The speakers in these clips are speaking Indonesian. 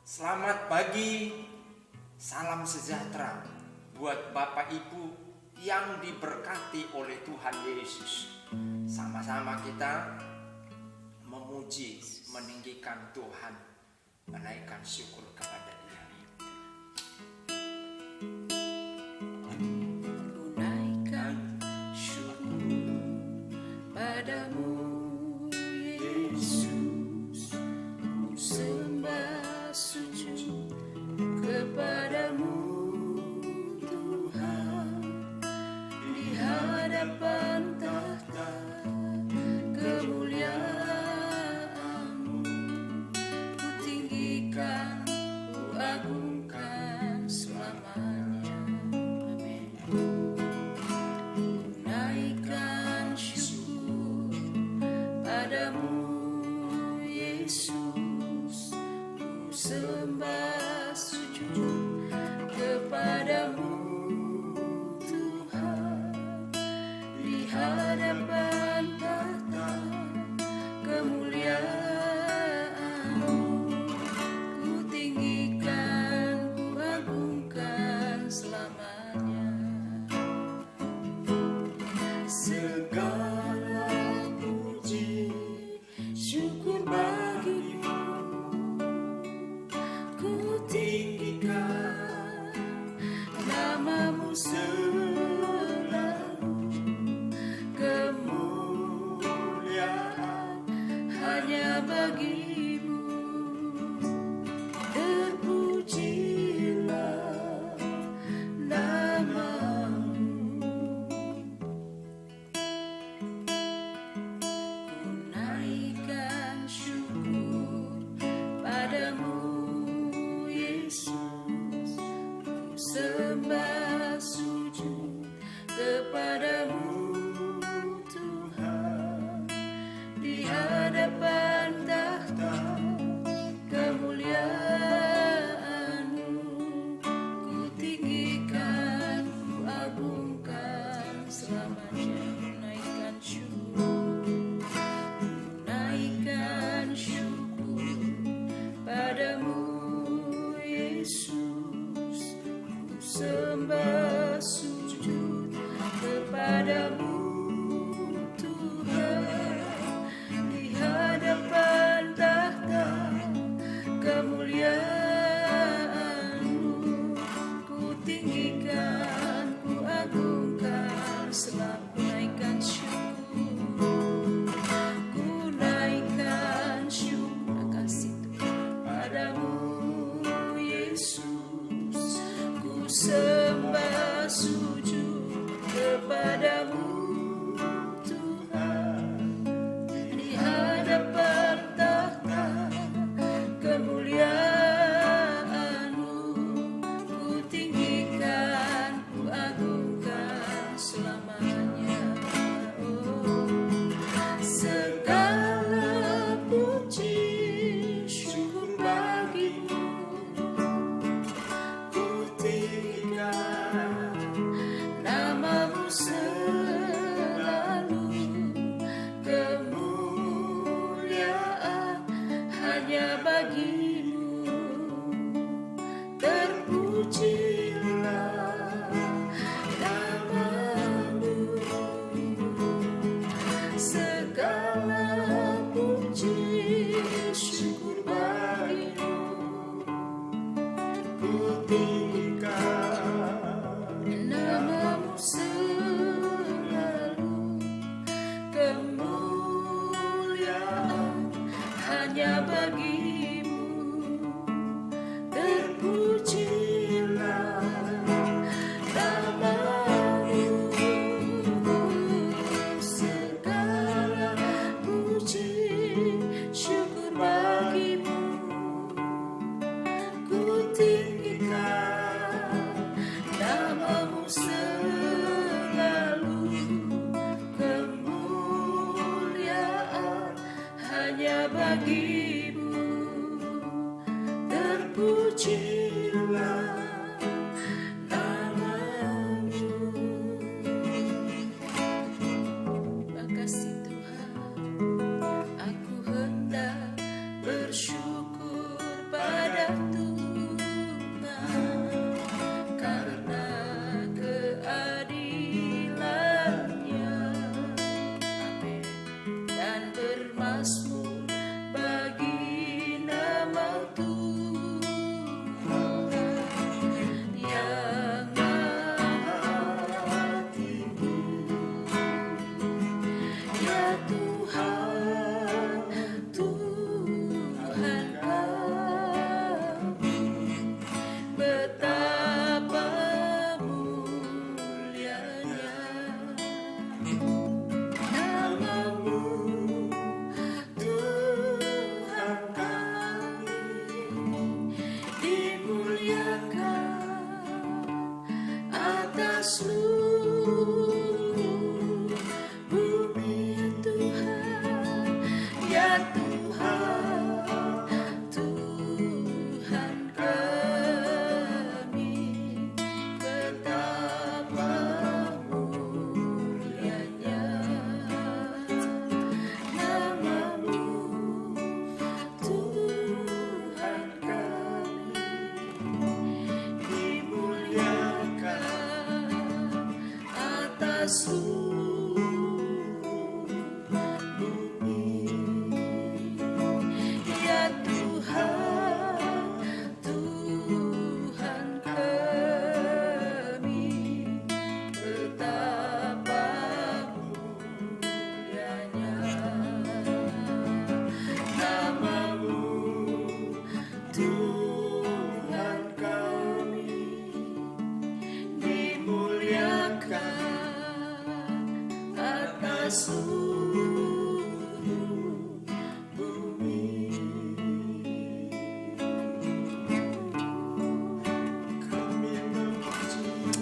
Selamat pagi, salam sejahtera buat Bapak Ibu yang diberkati oleh Tuhan Yesus. Sama-sama kita memuji, meninggikan Tuhan, menaikkan syukur kepada Dia. Ku naikkan syukur padamu, Yesus. Ku sembah sujud kepadamu, Tuhan. Di hadapan tahta kemuliaan-Mu, ku tinggikan, ku agungkan selamanya. Amin. Ku naikkan syukur padamu, Yesus. Ku sembah sujud kepadamu, Tuhan. Di hadapan tahta kemuliaan-Mu, ku tinggikan, ku agungkan selamanya. Segala puji syukur bagimu, ku tinggikan nama-Mu selalu. Kemuliaan hanya bagi-Mu, terpujilah nama-Mu. Ku naikkan syukur padamu, Yesus. Ku sembah sujud kepadamu, Tuhan. Di hadapan tahta kemuliaan-Mu, ku tinggikan, ku agungkan selamanya. Naikkan syukur, naikkan syukur padamu, Yesus. Ku sembah sujud kepadamu, Tuhan. Di hadapan tahta kemuliaan-Mu, ku tinggikan, ku agungkan selamanya. Naikkan syukur, ku naikkan syukur kasih Tuhan padamu, Yesus. Ku sembah sujud kepadamu, Tuhan. Di hadapan tahta kemuliaan-Mu, ku tinggikan, ku agungkan selamanya. Oh, segala puji syukur bagi-Mu, ku tinggikan nama-Mu selalu. Kemuliaan hanya bagi-Mu, terpujilah nama-Mu. Segala puji syukur bagi-Mu, ku tinggikan nama-Mu selalu. Kemuliaan hanya bagi-Mu, terpujilah nama-Mu. Segala puji syukur bagi-Mu, ku tinggikan nama-Mu selalu. Kemuliaan hanya bagi-Mu, terpujilah nama-Mu. Makasih Tuhan, aku hendak bersyukur pada Tuhan. seluruh bumi, ya Tuhan, Tuhan kami, betapa mulianya nama-Mu, Tuhan kami, dimuliakan atas seluruh bumi, ya Tuhan, Tuhan kami, betapa mulianya nama-Mu, Tuhan kami, dimuliakan atas seluruh bumi. Kami memuji-Mu,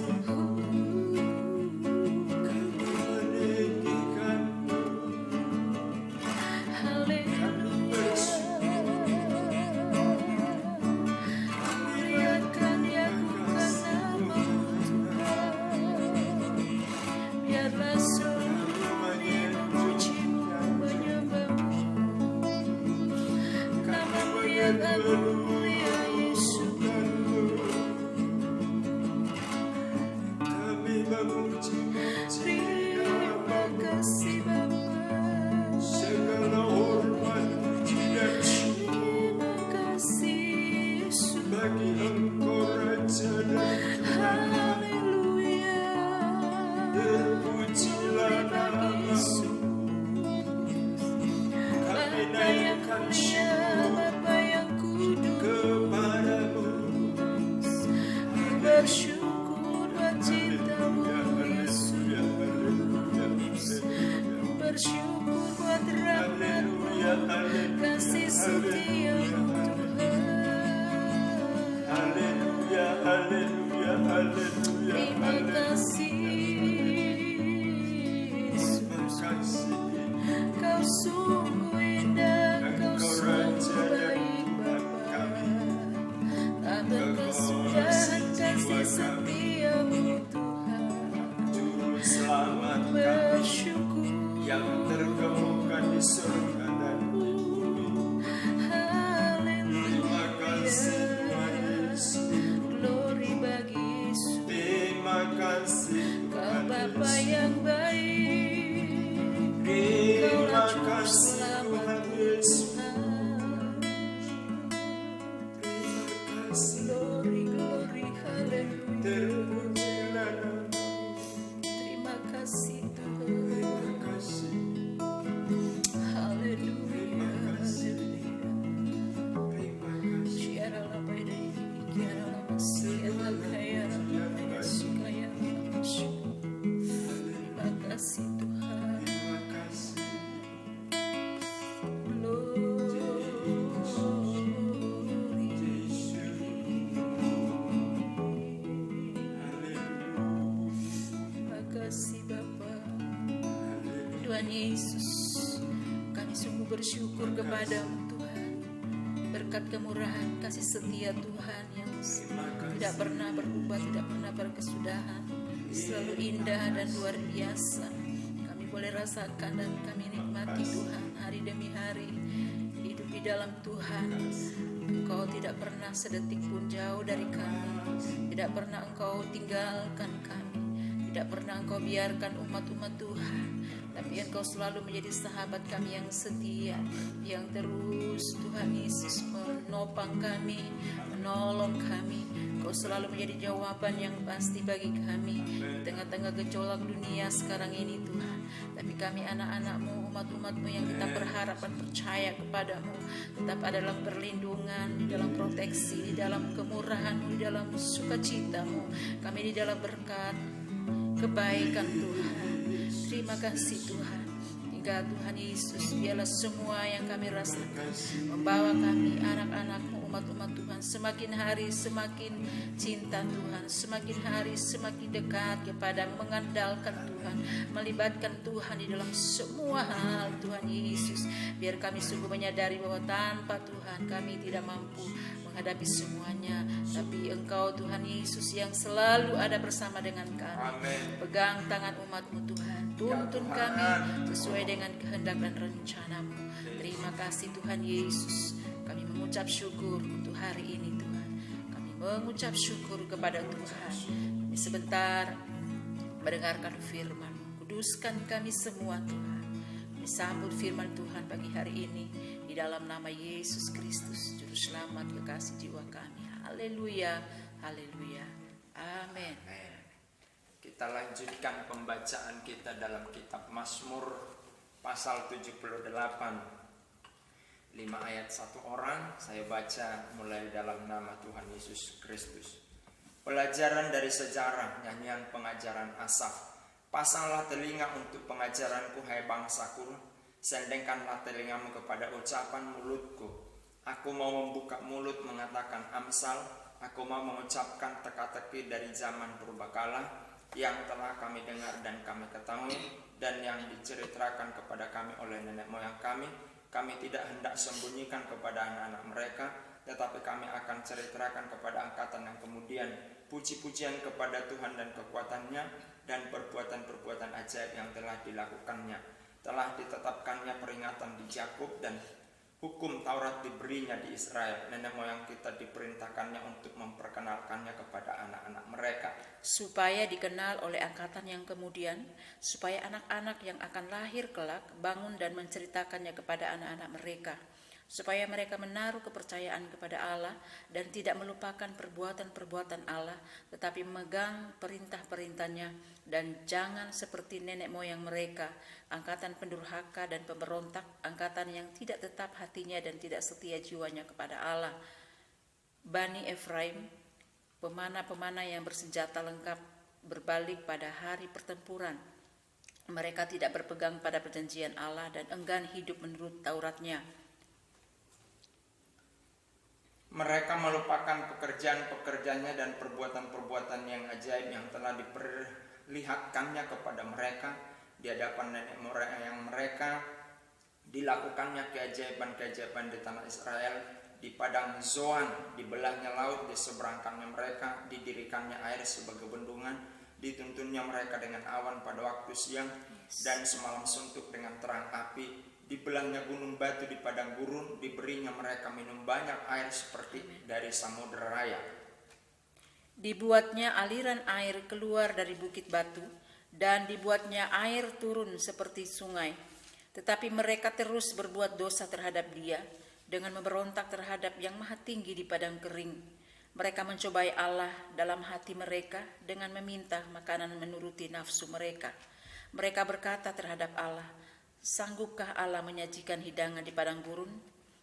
kami meninggikan-Mu, Haleluya, muliakan ya bukan nama-Mu Tuhan, biarlah seluruh dunia memuji-Mu, menyembah-Mu, nama-Mu yang agung ya Yesus. kami memuji-muji Terima kasih Bapa, segala hormat puji dan syukur terima kasih Yesus. bagi Engkau Raja dan Tuhan. Haleluya, Terpujilah nama-Mu, kami Bapa yang naikkan mulia, syukur Bapa yang kudus, kepada-Mu. bersyukur buat cinta-Mu Yesus, bersyukur buat rahmat-Mu, kasih setia-Mu Tuhan. Haleluya, haleluya, haleluya, Terima haleluya. kasih Yesus. Terima kasih. Kau sungguh indah, Kau Engkau sungguh Raja dan baik Tuhan Bapa. kami. Tak berkesudahan kasih setia-Mu Tuhan. Juru selamat kami Bersyukur, yang terkemuka di surga dan di bumi. Terima kasih Tuhan Yesus. glory bagi Yesus. Terima kasih Kau Tuhan Bapa Yesus. yang baik, Terima kasih Tuhan Yesus. Terima kasih. glory, glory, haleluya. Terpujilah nama-Mu. Terima kasih Tuhan, Terima kasih. haleluya, haleluya. Terima kasih. Tiada lapai dari tiada masih ada kaya ramai sukaya masuk. Terima kasih Tuhan, Terima kasih. glory. Yesus. Haleluya. Terima kasih Bapa. Tuhan Yesus, kami sungguh bersyukur kepadamu Tuhan, berkat kemurahan kasih setia Tuhan yang tidak pernah berubah, tidak pernah berkesudahan, selalu indah dan luar biasa. Kami boleh rasakan dan kami nikmati Tuhan hari demi hari, hidup di dalam Tuhan. Engkau tidak pernah sedetik pun jauh dari kami, tidak pernah Engkau tinggalkan kami, tidak pernah Engkau biarkan umat-umat Tuhan, tapi Engkau selalu menjadi sahabat kami yang setia, yang terus Tuhan Yesus menopang kami, menolong kami. Engkau selalu menjadi jawaban yang pasti bagi kami di tengah-tengah gejolak dunia sekarang ini Tuhan. Tapi kami anak-anak-Mu, umat-umat-Mu yang tetap berharap dan percaya kepadamu, tetap ada dalam perlindungan, di dalam proteksi, di dalam kemurahan-Mu, di dalam sukacita-Mu, kami di dalam berkat kebaikan Tuhan. Terima kasih Tuhan. Hingga Tuhan Yesus, biarlah semua yang kami rasakan membawa kami, anak-anak-Mu, umat-umat Tuhan Semakin hari semakin cinta Tuhan, semakin hari semakin dekat kepada mengandalkan Tuhan, melibatkan Tuhan di dalam semua hal Tuhan Yesus. Biar kami sungguh menyadari bahwa tanpa Tuhan kami tidak mampu menghadapi semuanya, tapi Engkau Tuhan Yesus yang selalu ada bersama dengan kami. Amin. Pegang tangan umat-Mu Tuhan, tuntun kami sesuai dengan kehendak dan rencana-Mu. Terima kasih Tuhan Yesus. Kami mengucap syukur untuk hari ini Tuhan. Kami mengucap syukur kepada Tuhan. Kami sebentar mendengarkan firman-Mu. Kuduskan kami semua Tuhan. Kami sambut firman Tuhan pagi hari ini di dalam nama Yesus Kristus, Juru Selamat kekasih jiwa kami. Haleluya, haleluya, amin. Kita lanjutkan pembacaan kita dalam kitab Mazmur pasal 78. 5 ayat 1 orang, saya baca mulai dalam nama Tuhan Yesus Kristus. Pelajaran dari sejarah, nyanyian pengajaran Asaf. Pasanglah telinga untuk pengajaranku, hai bangsaku. Sendengkanlah telingamu kepada ucapan mulutku. Aku mau membuka mulut mengatakan amsal. Aku mau mengucapkan teka-teki dari zaman purbakala yang telah kami dengar dan kami ketahui, dan yang diceritakan kepada kami oleh nenek moyang kami. Kami tidak hendak sembunyikan kepada anak-anak mereka, tetapi kami akan ceritakan kepada angkatan yang kemudian puji-pujian kepada Tuhan dan kekuatannya, dan perbuatan-perbuatan ajaib yang telah dilakukannya. Telah ditetapkannya peringatan di Yakub, dan hukum Taurat diberinya di Israel. Nenek moyang kita diperintahkannya untuk memperkenalkannya kepada anak-anak mereka, supaya dikenal oleh angkatan yang kemudian, supaya anak-anak yang akan lahir kelak bangun dan menceritakannya kepada anak-anak mereka, supaya mereka menaruh kepercayaan kepada Allah dan tidak melupakan perbuatan-perbuatan Allah, tetapi memegang perintah-perintahnya, dan jangan seperti nenek moyang mereka, angkatan pendurhaka dan pemberontak, angkatan yang tidak tetap hatinya dan tidak setia jiwanya kepada Allah. Bani Efraim, pemana-pemana yang bersenjata lengkap, berbalik pada hari pertempuran. Mereka tidak berpegang pada perjanjian Allah dan enggan hidup menurut Tauratnya. Mereka melupakan pekerjaan-pekerjaannya dan perbuatan-perbuatan yang ajaib yang telah diperlihatkannya kepada mereka di hadapan nenek moyang mereka. Dilakukannya keajaiban-keajaiban di tanah Israel, di padang Zoan, dibelahnya laut, diseberangkannya mereka, didirikannya air sebagai bendungan, dituntunnya mereka dengan awan pada waktu siang, dan semalam suntuk dengan terang api. Dibelahnya gunung batu di padang gurun, diberinya mereka minum banyak air seperti dari samudera raya. Dibuatnya aliran air keluar dari bukit batu, dan dibuatnya air turun seperti sungai. Tetapi mereka terus berbuat dosa terhadap Dia, dengan memberontak terhadap Yang Maha Tinggi di padang kering. Mereka mencobai Allah dalam hati mereka dengan meminta makanan menuruti nafsu mereka. Mereka berkata terhadap Allah, sanggupkah Allah menyajikan hidangan di padang gurun?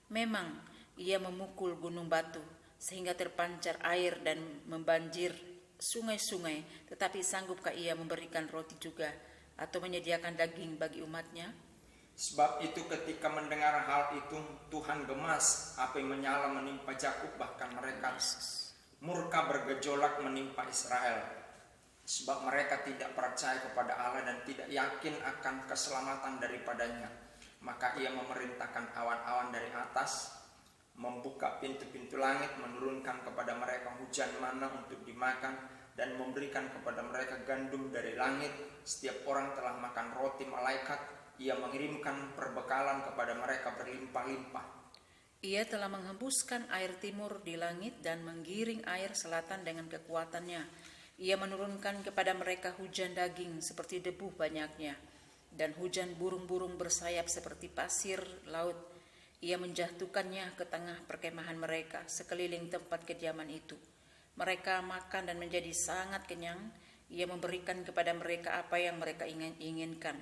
Memang Ia memukul gunung batu sehingga terpancar air dan membanjir sungai-sungai, tetapi sanggupkah Ia memberikan roti juga atau menyediakan daging bagi umatnya? Sebab itu ketika mendengar hal itu, Tuhan gemas, api menyala menimpa Yakub, bahkan mereka murka bergejolak menimpa Israel. Sebab mereka tidak percaya kepada Allah dan tidak yakin akan keselamatan daripadanya. Maka Ia memerintahkan awan-awan dari atas, membuka pintu-pintu langit, menurunkan kepada mereka hujan mana untuk dimakan, dan memberikan kepada mereka gandum dari langit. Setiap orang telah makan roti malaikat. Ia mengirimkan perbekalan kepada mereka berlimpah-limpah. Ia telah menghembuskan air timur di langit dan menggiring air selatan dengan kekuatannya. Ia menurunkan kepada mereka hujan daging seperti debu banyaknya, dan hujan burung-burung bersayap seperti pasir laut. Ia menjatuhkannya ke tengah perkemahan mereka, sekeliling tempat kediaman itu. Mereka makan dan menjadi sangat kenyang. Ia memberikan kepada mereka apa yang mereka inginkan.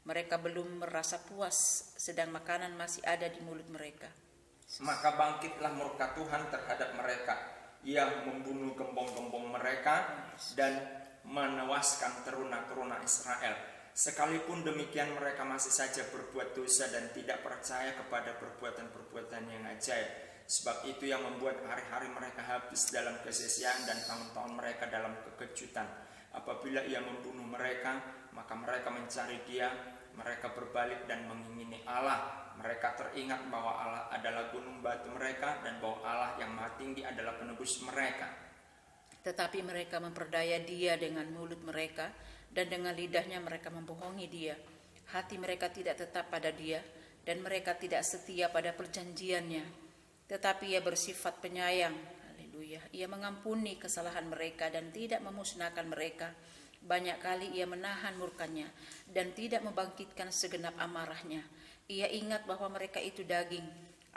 Mereka belum merasa puas, sedang makanan masih ada di mulut mereka. Maka bangkitlah murka Tuhan terhadap mereka. Ia membunuh gembong-gembong mereka dan menewaskan teruna-teruna Israel. Sekalipun demikian mereka masih saja berbuat dosa dan tidak percaya kepada perbuatan-perbuatan yang ajaib. Sebab itu yang membuat hari-hari mereka habis dalam kesia-siaan dan tahun-tahun mereka dalam kekejutan. Apabila ia membunuh mereka, maka mereka mencari dia, mereka berbalik dan mengingini Allah. Mereka teringat bahwa Allah adalah gunung batu mereka dan bahwa Allah yang Maha Tinggi adalah penebus mereka. Tetapi mereka memperdaya dia dengan mulut mereka, dan dengan lidahnya mereka membohongi dia. Hati mereka tidak tetap pada dia, dan mereka tidak setia pada perjanjiannya. Tetapi ia bersifat penyayang. Haleluya. Ia mengampuni kesalahan mereka dan tidak memusnahkan mereka. Banyak kali ia menahan murkanya dan tidak membangkitkan segenap amarahnya. Ia ingat bahwa mereka itu daging,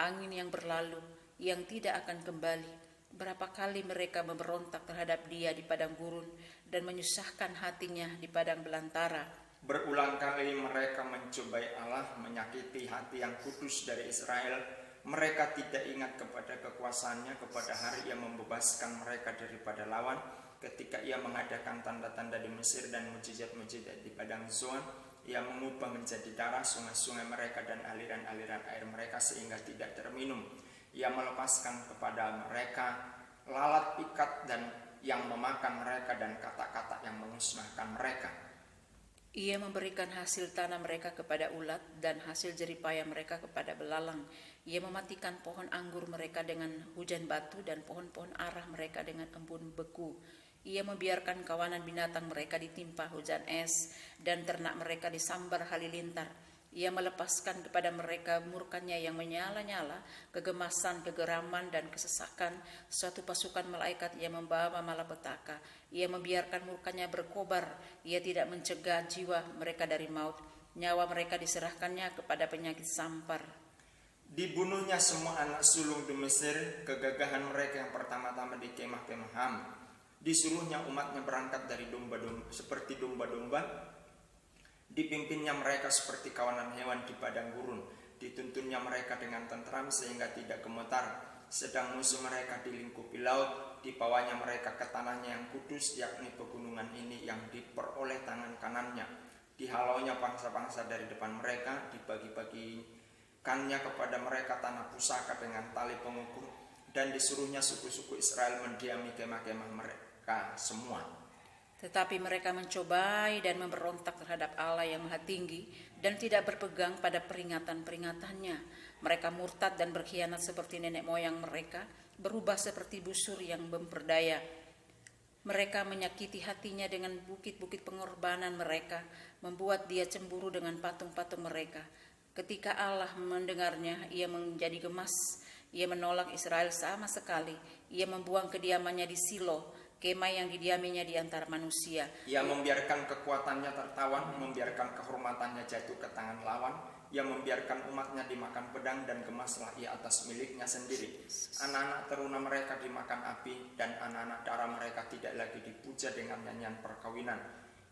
angin yang berlalu, yang tidak akan kembali. Berapa kali mereka memberontak terhadap dia di padang gurun dan menyusahkan hatinya di padang belantara. Berulang kali mereka mencobai Allah, menyakiti hati yang kudus dari Israel. Mereka tidak ingat kepada kekuasaannya, kepada hari ia membebaskan mereka daripada lawan, ketika ia mengadakan tanda-tanda di Mesir dan mujizat-mujizat di padang Zoan. Ia mengubah menjadi darah sungai-sungai mereka dan aliran-aliran air mereka sehingga tidak terminum. Ia melepaskan kepada mereka lalat ikat dan yang memakan mereka dan kata-kata yang memusnahkan mereka. Ia memberikan hasil tanah mereka kepada ulat dan hasil jeripaya mereka kepada belalang. Ia mematikan pohon anggur mereka dengan hujan batu dan pohon-pohon arah mereka dengan embun beku. Ia membiarkan kawanan binatang mereka ditimpa hujan es dan ternak mereka disambar halilintar. Ia melepaskan kepada mereka murkanya yang menyala-nyala, kegemasan, kegeraman, dan kesesakan. Suatu pasukan malaikat ia membawa malapetaka. Ia membiarkan murkanya berkobar. Ia tidak mencegah jiwa mereka dari maut. Nyawa mereka diserahkannya kepada penyakit sampar. Dibunuhnya semua anak sulung di Mesir, kegagahan mereka yang pertama-tama di kemah-kemah Ham. Disuruhnya umatnya berangkat dari domba-domba seperti domba-domba. Dipimpinnya mereka seperti kawanan hewan di padang gurun. Dituntunnya mereka dengan tentram sehingga tidak gemetar. Sedang musuh mereka dilingkupi laut. Dibawanya mereka ke tanahnya yang kudus, yakni pegunungan ini yang diperoleh tangan kanannya. Dihalaunya bangsa-bangsa dari depan mereka. Dibagi-bagikannya kepada mereka tanah pusaka dengan tali pengukur. Dan disuruhnya suku-suku Israel mendiami kemah-kemah mereka semua. Tetapi mereka mencobai dan memberontak terhadap Allah yang Maha Tinggi dan tidak berpegang pada peringatan-peringatannya. Mereka murtad dan berkhianat seperti nenek moyang mereka, berubah seperti busur yang memperdaya. Mereka menyakiti hatinya dengan bukit-bukit pengorbanan mereka, membuat dia cemburu dengan patung-patung mereka. Ketika Allah mendengarnya, ia menjadi gemas. Ia menolak Israel sama sekali. Ia membuang kediamannya di Silo, kemah yang didiaminya di antara manusia. Ia membiarkan kekuatannya tertawan, membiarkan kehormatannya jatuh ke tangan lawan. Ia membiarkan umatnya dimakan pedang dan gemaslah ia atas miliknya sendiri. Anak-anak teruna mereka dimakan api dan anak-anak darah mereka tidak lagi dipuja dengan nyanyian perkawinan.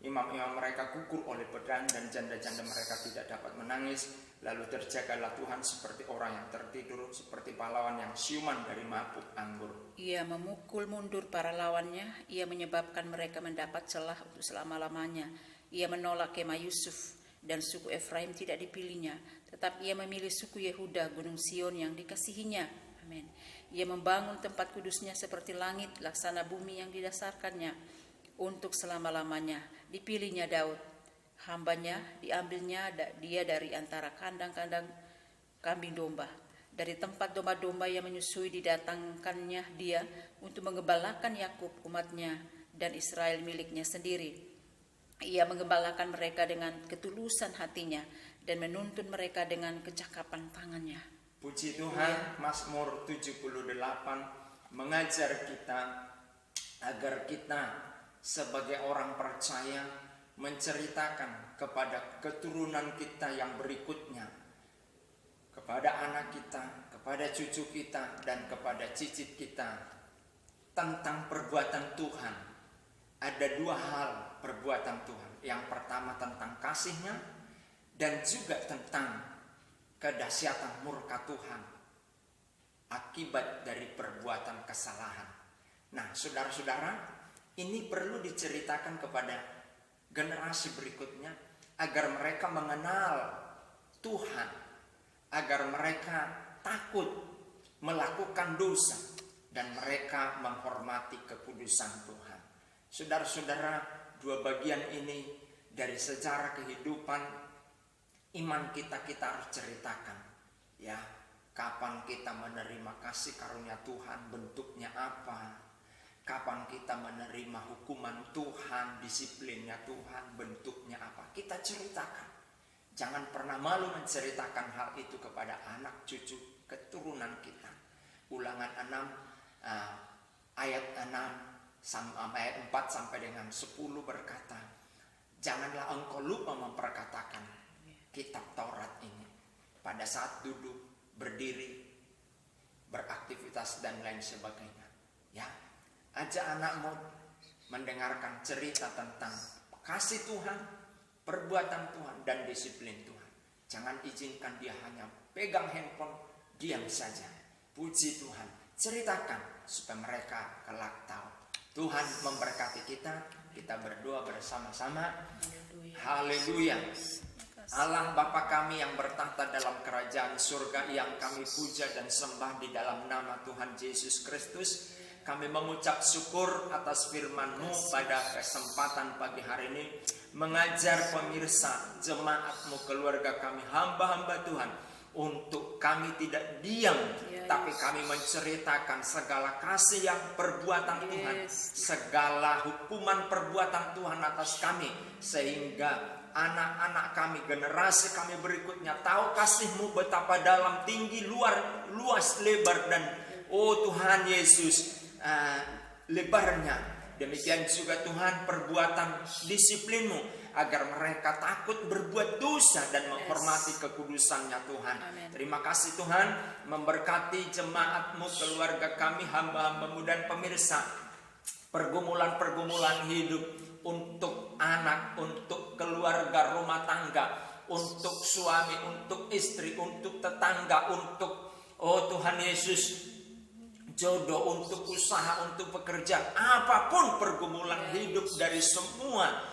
Imam-imam mereka gugur oleh pedang dan janda-janda mereka tidak dapat menangis. Lalu terjagalah Tuhan seperti orang yang tertidur, seperti pahlawan yang siuman dari mabuk anggur. Ia memukul mundur para lawannya. Ia menyebabkan mereka mendapat celah untuk selama-lamanya. Ia menolak kemah Yusuf dan suku Efraim tidak dipilihnya. Tetapi ia memilih suku Yehuda, gunung Sion yang dikasihinya. Amin. Ia membangun tempat kudusnya seperti langit, laksana bumi yang didasarkannya untuk selama-lamanya. Dipilihnya Daud, hambanya, diambilnya dia dari antara kandang-kandang kambing domba. Dari tempat domba-domba yang menyusui didatangkannya dia untuk menggembalakan Yakub umatnya dan Israel miliknya sendiri. Ia menggembalakan mereka dengan ketulusan hatinya dan menuntun mereka dengan kecakapan tangannya. Puji Tuhan, Mazmur 78 mengajar kita agar kita sebagai orang percaya menceritakan kepada keturunan kita yang berikutnya, kepada anak kita, kepada cucu kita, dan kepada cicit kita tentang perbuatan Tuhan. Ada dua hal perbuatan Tuhan. Yang pertama tentang kasih-Nya dan juga tentang kedahsyatan murka Tuhan akibat dari perbuatan kesalahan. Nah, saudara-saudara, ini perlu diceritakan kepada generasi berikutnya agar mereka mengenal Tuhan, agar mereka takut melakukan dosa dan mereka menghormati kekudusan Tuhan. Saudara-saudara, dua bagian ini dari sejarah kehidupan iman kita harus ceritakan. Ya, kapan kita menerima kasih karunia Tuhan, bentuknya apa? Kapan kita menerima hukuman Tuhan, disiplinnya Tuhan, bentuknya apa? Kita ceritakan. Jangan pernah malu menceritakan hal itu kepada anak cucu keturunan kita. Ulangan 6 ayat 4 sampai dengan 10 berkata, janganlah engkau lupa memperkatakan kitab Taurat ini pada saat duduk, berdiri, beraktivitas dan lain sebagainya. Ya, ajak anakmu mendengarkan cerita tentang kasih Tuhan, perbuatan Tuhan, dan disiplin Tuhan. Jangan izinkan dia hanya pegang handphone, diam saja. Puji Tuhan, ceritakan supaya mereka kelak tahu. Tuhan memberkati kita. Kita berdoa bersama-sama. Haleluya. Allah Bapa kami yang bertahta dalam kerajaan surga, yang kami puja dan sembah di dalam nama Tuhan Yesus Kristus. Kami mengucap syukur atas firman-Mu pada kesempatan pagi hari ini, mengajar pemirsa, jemaat-Mu, keluarga kami, hamba-hamba Tuhan, untuk kami tidak diam, tapi kami menceritakan segala kasih yang perbuatan Tuhan, segala hukuman perbuatan Tuhan atas kami, sehingga anak-anak kami, generasi kami berikutnya tahu kasih-Mu betapa dalam, tinggi, luas, lebar, dan Tuhan Yesus, lebarnya. Demikian juga Tuhan perbuatan disiplin-Mu, agar mereka takut berbuat dosa dan menghormati kekudusan-Nya Tuhan. Amen. Terima kasih Tuhan, memberkati jemaat-Mu, keluarga kami, hamba-hamba-Mu dan pemirsa. Pergumulan-pergumulan hidup untuk anak, untuk keluarga rumah tangga, untuk suami, untuk istri, untuk tetangga, untuk Tuhan Yesus, jodoh, untuk usaha, untuk pekerjaan, apapun pergumulan hidup dari semua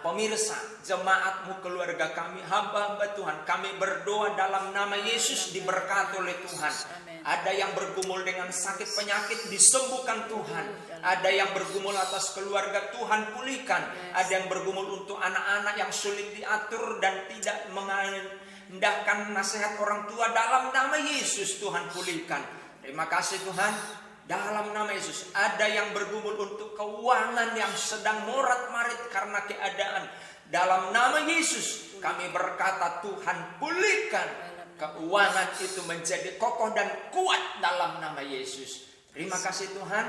pemirsa, jemaat-Mu, keluarga kami, hamba-hamba Tuhan, kami berdoa dalam nama Yesus, diberkati oleh Tuhan. Amen. Ada yang bergumul dengan sakit penyakit, disembuhkan Tuhan. Ada yang bergumul atas keluarga, Tuhan pulihkan. Ada yang bergumul untuk anak-anak yang sulit diatur dan tidak mengindahkan nasihat orang tua, dalam nama Yesus Tuhan pulihkan. Terima kasih Tuhan. Dalam nama Yesus, ada yang bergumul untuk keuangan yang sedang morat-marit karena keadaan. Dalam nama Yesus, kami berkata Tuhan pulihkan keuangan itu menjadi kokoh dan kuat dalam nama Yesus. Terima kasih Tuhan.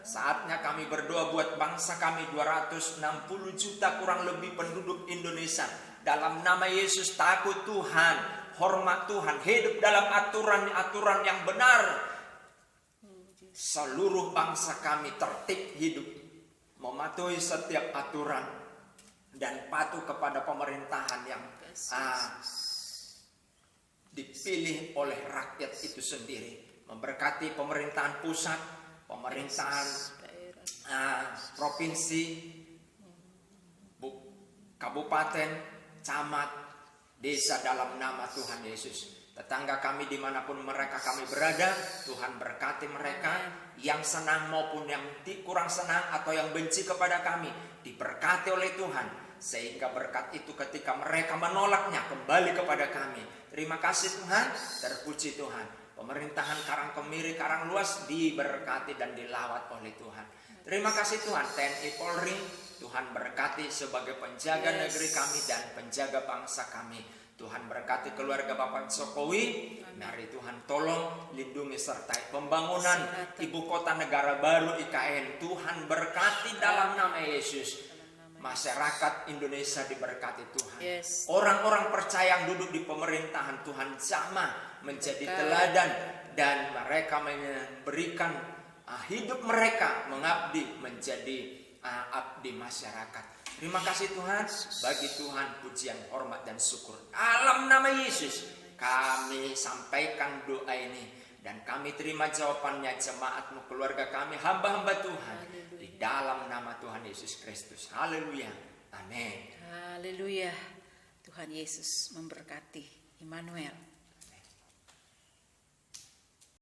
Saatnya kami berdoa buat bangsa kami, 260 juta kurang lebih penduduk Indonesia. Dalam nama Yesus, takut Tuhan, hormat Tuhan, hidup dalam aturan-aturan yang benar. Seluruh bangsa kami tertib hidup, mematuhi setiap aturan, dan patuh kepada pemerintahan yang dipilih oleh rakyat itu sendiri. Memberkati pemerintahan pusat, pemerintahan provinsi, kabupaten, camat, desa, dalam nama Tuhan Yesus. Tetangga kami dimanapun mereka kami berada, Tuhan berkati mereka. Yang senang maupun yang kurang senang atau yang benci kepada kami, diberkati oleh Tuhan, sehingga berkat itu ketika mereka menolaknya kembali kepada kami. Terima kasih Tuhan, terpuji Tuhan. Pemerintahan Karangkemiri, Karangluas diberkati dan dilawat oleh Tuhan. Terima kasih Tuhan. TNI Polri, Tuhan berkati sebagai penjaga negeri kami dan penjaga bangsa kami. Tuhan berkati keluarga Bapak Jokowi. Mari Tuhan tolong, lindungi sertai pembangunan ibu kota negara baru IKN. Tuhan berkati dalam nama Yesus. Masyarakat Indonesia diberkati Tuhan. Orang-orang percaya yang duduk di pemerintahan, Tuhan jamah menjadi teladan, dan mereka memberikan hidup mereka mengabdi menjadi abdi masyarakat. Terima kasih Tuhan. Bagi Tuhan pujian, hormat, dan syukur. Dalam nama Yesus kami sampaikan doa ini, dan kami terima jawabannya, jemaat-Mu, keluarga kami, hamba-hamba Tuhan, di dalam nama Tuhan Yesus Kristus. Haleluya. Amin. Haleluya. Tuhan Yesus memberkati. Immanuel.